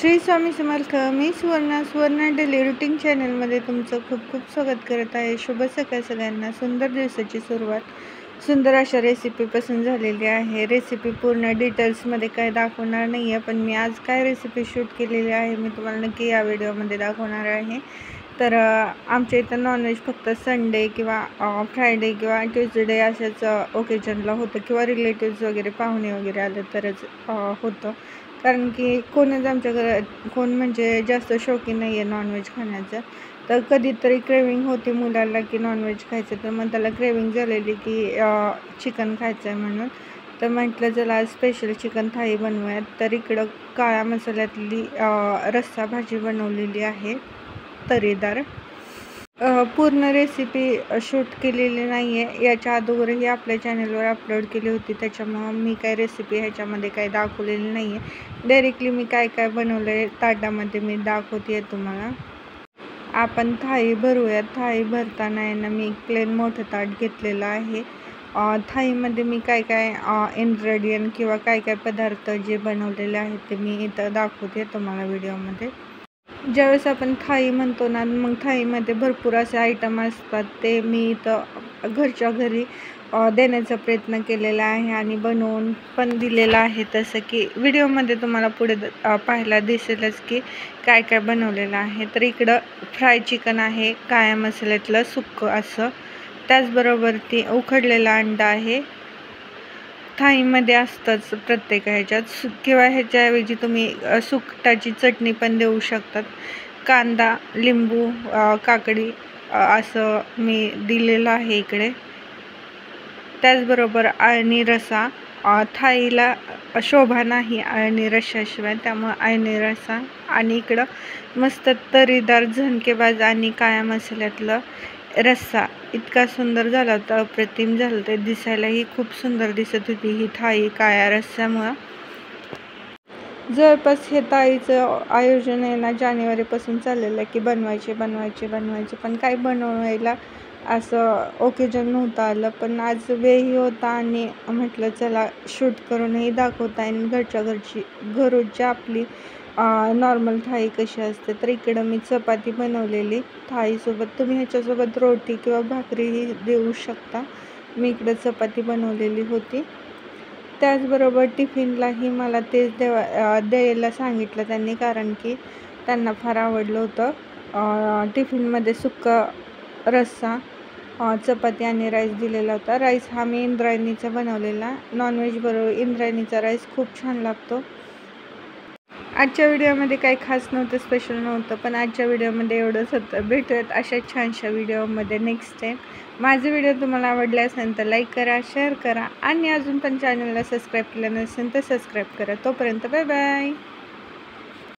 श्री स्वामी समर्थ. मी Suvarna daily routine चॅनलमध्ये तुमचं खूप खूप स्वागत करत आहे. शुभ सकाळ सगळ्यांना. सुंदर दिवसाची सुरुवात सुंदर अशा रेसिपीपासून झालेली आहे. रेसिपी पूर्ण डिटेल्समध्ये काय दाखवणार नाही आहे, पण मी आज काय रेसिपी शूट केलेली आहे मी तुम्हाला नक्की या व्हिडिओमध्ये दाखवणार आहे. तर आमच्या इथं नॉनव्हेज फक्त संडे किंवा फ्रायडे किंवा ट्यूजडे अशाच ओकेजनला होतं, किंवा रिलेटिव्स वगैरे पाहुणे वगैरे आले तरच होतं. कारण की कोणच आमच्या घरात कोण म्हणजे जास्त शौकीन नाही आहे नॉनव्हेज खाण्याचं. तर कधीतरी क्रेविंग होते मुलाला की नॉनव्हेज खायचं, तर मग त्याला क्रेविंग झालेली की चिकन खायचं आहे म्हणून. तर म्हटलं चला आज स्पेशल चिकन थाळी बनवूयात. तर इकडं काळ्या मसाल्यातली रस्सा भाजी बनवलेली आहे तरीदार. पूर्ण रेसिपी शूट केलेली नाही आहे, याच्या अगोदरही आपल्या चॅनलवर अपलोड केली होती, त्याच्यामुळं मी काय रेसिपी ह्याच्यामध्ये काय दाखवलेली नाही आहे. डायरेक्टली मी काय काय बनवलं आहे ताटामध्ये मी दाखवते तुम्हाला. आपण थाळी भरूयात. थाळी भरताना आहे ना मी एक प्लेन मोठं ताट घेतलेलं आहे. थाळीमध्ये मी काय काय इन्ग्रेडियंट किंवा काय काय पदार्थ जे बनवलेले आहेत ते मी इथं दाखवते तुम्हाला व्हिडिओमध्ये. ज्यावेळेस आपण थाळी म्हणतो ना, मग थाळीमध्ये भरपूर असे आयटम असतात, ते मी इथं घरच्या घरी देण्याचा प्रयत्न केलेला आहे आणि बनवून पण दिलेला आहे. तसं की व्हिडिओमध्ये तुम्हाला पुढे पाहायला दिसेलच की काय काय बनवलेलं आहे. तर इकडं फ्राय चिकन आहे, काळ्या मसाल्यातलं सुक्कं असं. त्याचबरोबर ती उकडलेला अंडा आहे. थाळीमध्ये असतंच प्रत्येक ह्याच्यात, किंवा ह्याच्याऐवजी तुम्ही सुकटाची चटणी पण देऊ शकतात. कांदा, लिंबू, काकडी असं मी दिलेलं आहे इकडे. त्याचबरोबर अळणी रसा. थाळीला शोभा नाही अळणी रश्श्याशिवाय, त्यामुळे अळणी रसा. आणि इकडं मस्त तरीदार झणकेबाज आणि काळ्या मसाल्यातलं रस्सा. इतका सुंदर झाला होता, अप्रतिम झालं. ते दिसायलाही खूप सुंदर दिसत होती ही थाळी काळ्या रस्स्यामुळं. जवळपास हे थाळीचं आयोजन आहे ना जानेवारीपासून चाललेलं आहे की बनवायचे, पण काय बनवायला असं ओकेजन नव्हतं आलं. पण आज वेळही होता आणि म्हटलं चला शूट करूनही दाखवता येईल घरच्या आपली नॉर्मल थाळी कशी असते. तर इकडं मी चपाती बनवलेली थाळीसोबत. तुम्ही ह्याच्यासोबत रोटी किंवा भाकरीही देऊ शकता. मी इकडं चपाती बनवलेली होती. त्याचबरोबर टिफिनलाही मला तेच द्यायला सांगितलं त्यांनी, कारण की त्यांना फार आवडलं होतं. टिफिनमध्ये सुक्का रस्सा, चपाती आणि राईस दिलेला होता. राईस हा मी इंद्रायणीचा बनवलेला. नॉनव्हेज बरोबर इंद्रायणीचा राईस खूप छान लागतो. आजच्या व्हिडिओमध्ये काही खास नव्हतं, स्पेशल नव्हतं, पण आजच्या व्हिडिओमध्ये एवढंच होतं. भेटूयात अशा छानशा व्हिडिओमध्ये नेक्स्ट टाईम. माझे व्हिडिओ तुम्हाला आवडले असेल तर लाईक करा, शेअर करा आणि अजून पण चॅनलला सबस्क्राईब केलं नसेल तर सबस्क्राईब करा. तोपर्यंत बाय बाय.